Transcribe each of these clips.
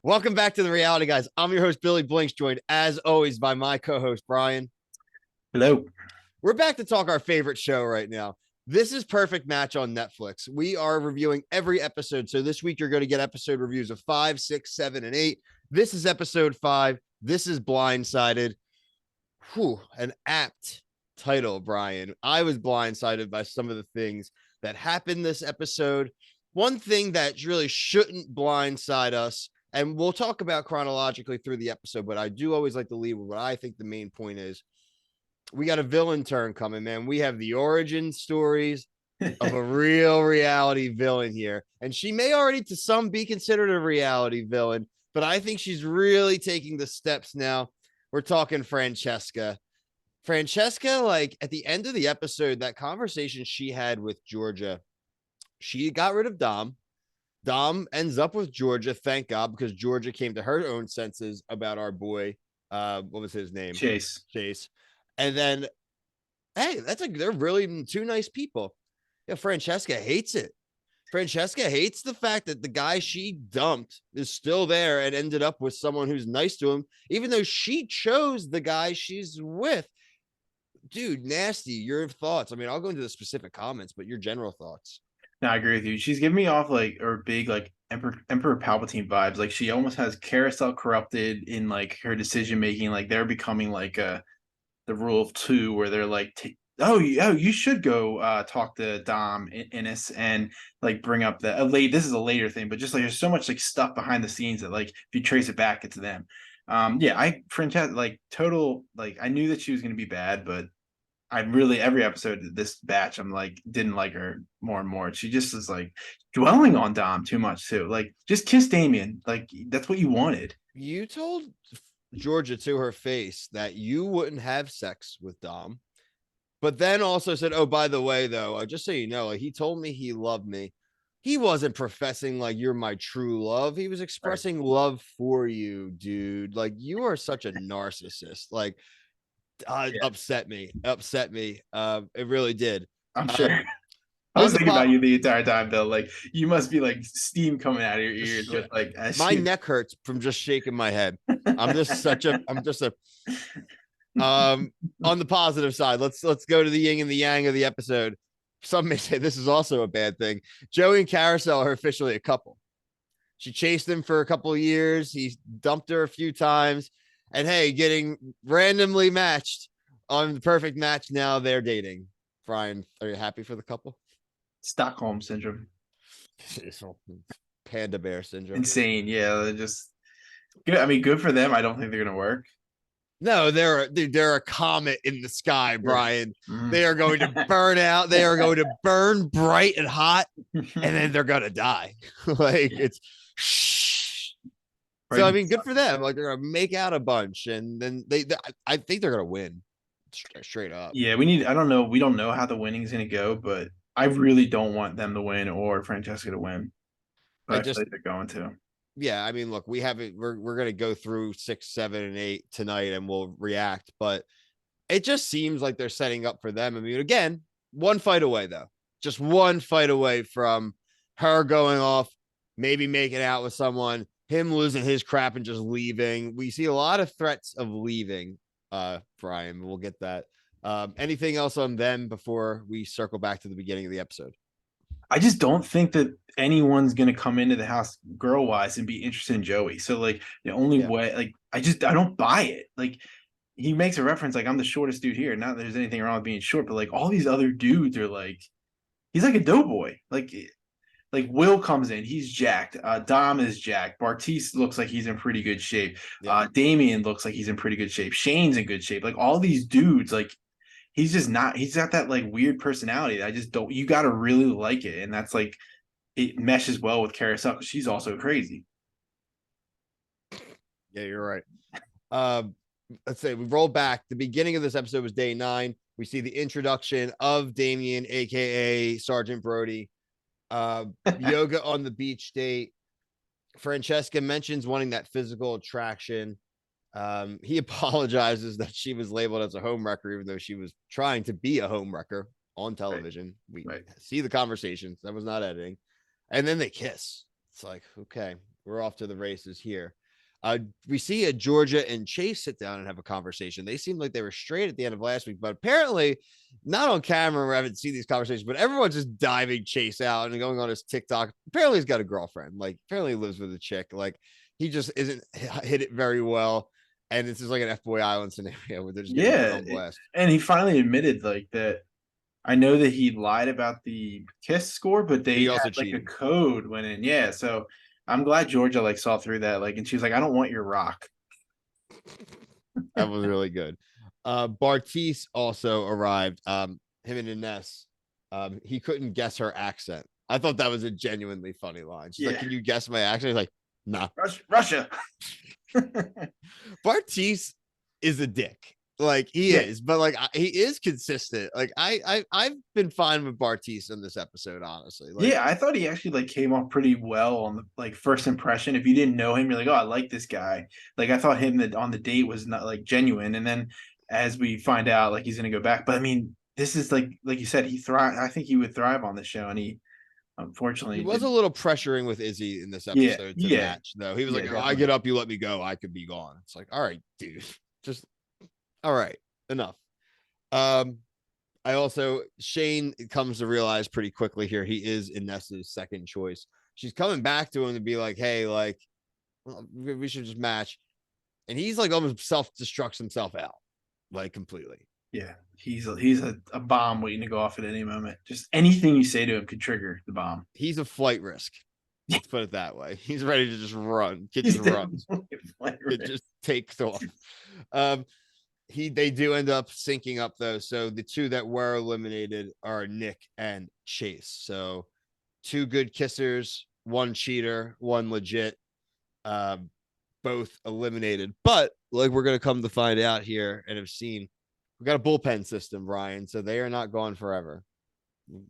Welcome back to the Reality Guys. I'm your host, Billy Blinks, joined as always by my co-host, Brian. Hello. We're back to talk our favorite show right now. This is Perfect Match on Netflix. We are reviewing every episode. So this week, you're going to get episode reviews of 5, 6, 7, and 8. This is episode 5. This is Blindsided. Whew, an apt title, Brian. I was blindsided by some of the things that happened this episode. One thing that really shouldn't blindside us, and we'll talk about chronologically through the episode, but I do always like to leave with what I think the main point is. We got a villain turn coming, man. We have the origin stories of a real reality villain here. And she may already to some be considered a reality villain, but I think she's really taking the steps now. We're talking Francesca. Francesca, like at the end of the episode, that conversation she had with Georgia, she got rid of Dom. Dom ends up with Georgia, thank God, because Georgia came to her own senses about our boy. What was his name? Chase. And then, hey, they're really two nice people. Yeah, Francesca hates it. Francesca hates the fact that the guy she dumped is still there and ended up with someone who's nice to him, even though she chose the guy she's with. Dude, nasty. Your thoughts? I mean, I'll go into the specific comments, but your general thoughts. No, I agree with you. She's giving me off big Emperor Palpatine vibes. Like she almost has Carousel corrupted in like her decision making. Like they're becoming like the rule of two, where they're like, oh, you should go talk to Dom Innes and like bring up the late. This is a later thing, but just like there's so much like stuff behind the scenes that like if you trace it back, it's them. Francesca like total like I knew that she was going to be bad, but I really every episode of this batch, I'm like didn't like her more and more. She just is like dwelling on Dom too much too. Like just kiss Damian. Like that's what you wanted. You told Georgia to her face that you wouldn't have sex with Dom, but then also said, "Oh, by the way, though, just so you know, like he told me he loved me. He wasn't professing like you're my true love. He was expressing love for you, dude. Like you are such a narcissist. Like upset me. It really did. I'm sure. I On was the thinking about you the entire time, Bill. Like you must be like steam coming out of your ears with like my neck hurts from just shaking my head. I'm just a on the positive side. Let's go to the yin and the yang of the episode. Some may say this is also a bad thing. Joey and Carousel are officially a couple. She chased him for a couple of years. He dumped her a few times. And hey, getting randomly matched on the perfect match. Now they're dating. Brian, are you happy for the couple? Stockholm syndrome. Panda bear syndrome. Insane. Yeah, they're just good. I mean, good for them. I don't think they're gonna work. No, they're a comet in the sky, Brian. Mm. They are going to burn out. They are going to burn bright and hot, and then they're gonna die. Like it's so. I mean, good for them. Like they're gonna make out a bunch, and then I think they're gonna win straight up. Yeah, we need. I don't know. We don't know how the winning is gonna go, but I really don't want them to win or Francesca to win. But I feel like they're going to. Yeah, I mean, look, we haven't. We're gonna go through 6, 7, and 8 tonight, and we'll react. But it just seems like they're setting up for them. I mean, again, one fight away though, just one fight away from her going off, maybe making out with someone, him losing his crap and just leaving. We see a lot of threats of leaving. Brian, we'll get that. Anything else on them before we circle back to the beginning of the episode? I just don't think that anyone's gonna come into the house girl wise and be interested in Joey. So like the only way, like I don't buy it. Like he makes a reference like I'm the shortest dude here. Not that there's anything wrong with being short, but like all these other dudes are like he's like a doughboy. Like Will comes in, he's jacked. Dom is jacked. Bartise looks like he's in pretty good shape. Damian looks like he's in pretty good shape. Shane's in good shape. Like all these dudes, like he's just not. He's got that like weird personality that I just don't. You got to really like it, and that's like it meshes well with Carousel. She's also crazy. Yeah, you're right. Let's say we roll back. The beginning of this episode was day 9. We see the introduction of Damian, aka Sergeant Brody. Yoga on the beach date. Francesca mentions wanting that physical attraction. He apologizes that she was labeled as a homewrecker, even though she was trying to be a homewrecker on television. We see the conversations. That was not editing. And then they kiss. It's like, okay. We're off to the races here. We see a Georgia and Chase sit down and have a conversation. They seemed like they were straight at the end of last week, but apparently not on camera. I haven't seen these conversations, but everyone's just diving Chase out and going on his TikTok. Apparently he's got a girlfriend. Like apparently he lives with a chick. Like he just isn't hit it very well. And this is like an F Boy Island scenario where they're just getting put on blast. And he finally admitted like that. I know that he lied about the kiss score, but they also had like a cheated. code went in. Yeah, so I'm glad Georgia like saw through that. Like, and she was like, "I don't want your rock." That was really good. Bartice also arrived. Him and Ines. He couldn't guess her accent. I thought that was a genuinely funny line. She's like, "Can you guess my accent?" He's like, "Nah." Russia. Bartice is a dick. Like he is, but like he is consistent. Like I've been fine with Bartice in this episode, honestly. Like, yeah, I thought he actually like came off pretty well on the like first impression. If you didn't know him, you're like, "Oh, I like this guy." Like I thought him that on the date was not like genuine, and then as we find out, like he's gonna go back. But I mean, this is like you said, he thrive. I think he would thrive on the show, and he unfortunately he was did. a little pressuring with Izzy in this Yeah, episode to yeah, match, though. He was like, "Oh, I definitely. get up, you let me go, I could be gone." It's like, all right, dude, just all right, enough. I also Shane comes to realize pretty quickly here he is Inessa's second choice. She's coming back to him to be like, "Hey, like, well, we should just match," and he's like almost self-destructs himself out, like completely. Yeah, he's a bomb waiting to go off at any moment. Just anything you say to him could trigger the bomb. He's a flight risk. Let's put it that way. He's ready to just run. Kid He's just runs. definitely It just takes off. They do end up syncing up though. So the two that were eliminated are Nick and Chase. So two good kissers, one cheater, one legit. Both eliminated. But like we're gonna come to find out here and have seen, we got a bullpen system, Brian. So they are not gone forever.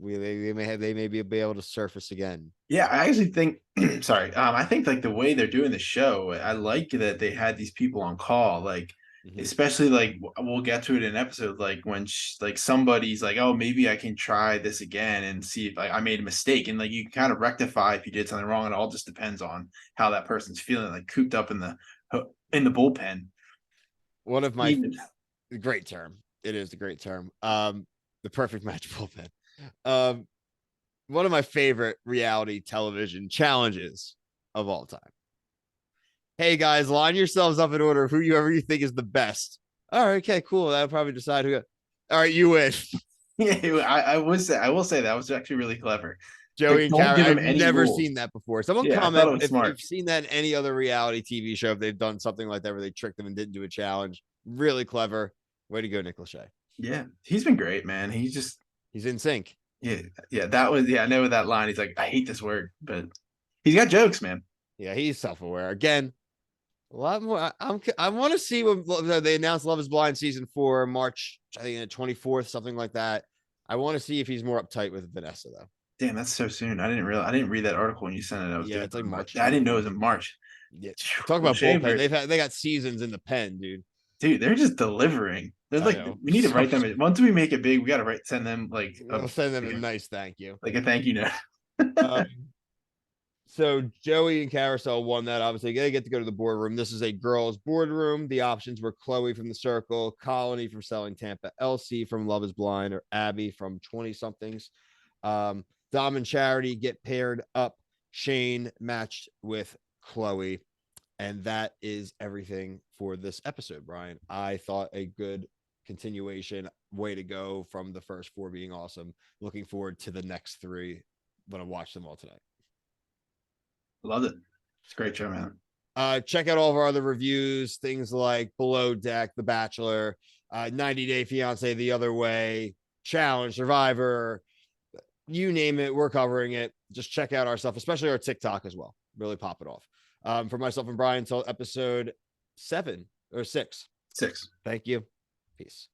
They may be able to surface again. Yeah, I actually think sorry. I think like the way they're doing the show, I like that they had these people on call, like especially like we'll get to it in an episode like when like somebody's like, "Oh, maybe I can try this again and see if I made a mistake." And like you can kind of rectify if you did something wrong. It all just depends on how that person's feeling, like cooped up in the bullpen. One of my Even great term. It is a great term. The perfect match bullpen. One of my favorite reality television challenges of all time. Hey guys, line yourselves up in order of whoever you think is the best. All right, okay, cool. That'll probably decide who. All right, you win. yeah, I will say that was actually really clever. Joey and Don't Kara. give him I've any never rules. seen that before. Someone Yeah, I thought it comment was if smart. you've seen that in any other reality TV show, if they've done something like that where they tricked them and didn't do a challenge. Really clever. Way to go, Nick Lachey. Yeah, he's been great, man. He's in sync. Yeah. That was I know that line. He's like, I hate this word, but he's got jokes, man. Yeah, he's self-aware. Again, a lot more. I want to see when they announced Love Is Blind season 4, March, I think the 24th, something like that. I want to see if he's more uptight with Vanessa though. Damn, that's so soon. I didn't read that article when you sent it. I was Yeah, it's like March. I didn't know it was in March. Yeah, talk about bullpen. They got seasons in the pen, dude. Dude, they're just delivering. They're like, we need to write them. Once we make it big, we got to send them like we'll send them a nice thank you, like a thank you note. So Joey and Carousel won that. Obviously, they get to go to the boardroom. This is a girls' boardroom. The options were Chloe from The Circle, Colony from Selling Tampa, LC from Love Is Blind, or Abby from 20 somethings. Dom and Charity get paired up. Shane matched with Chloe. And that is everything for this episode, Brian. I thought a good continuation, way to go from the first 4 being awesome. Looking forward to the next 3 when I watch them all tonight. Love it. It's a great show, man. Check out all of our other reviews, things like Below Deck, The Bachelor, 90 Day Fiance, The Other Way, Challenge, Survivor, you name it, we're covering it. Just check out our stuff, especially our TikTok as well. Really pop it off. For myself and Brian, until episode 7 or 6. 6. Thank you. Peace.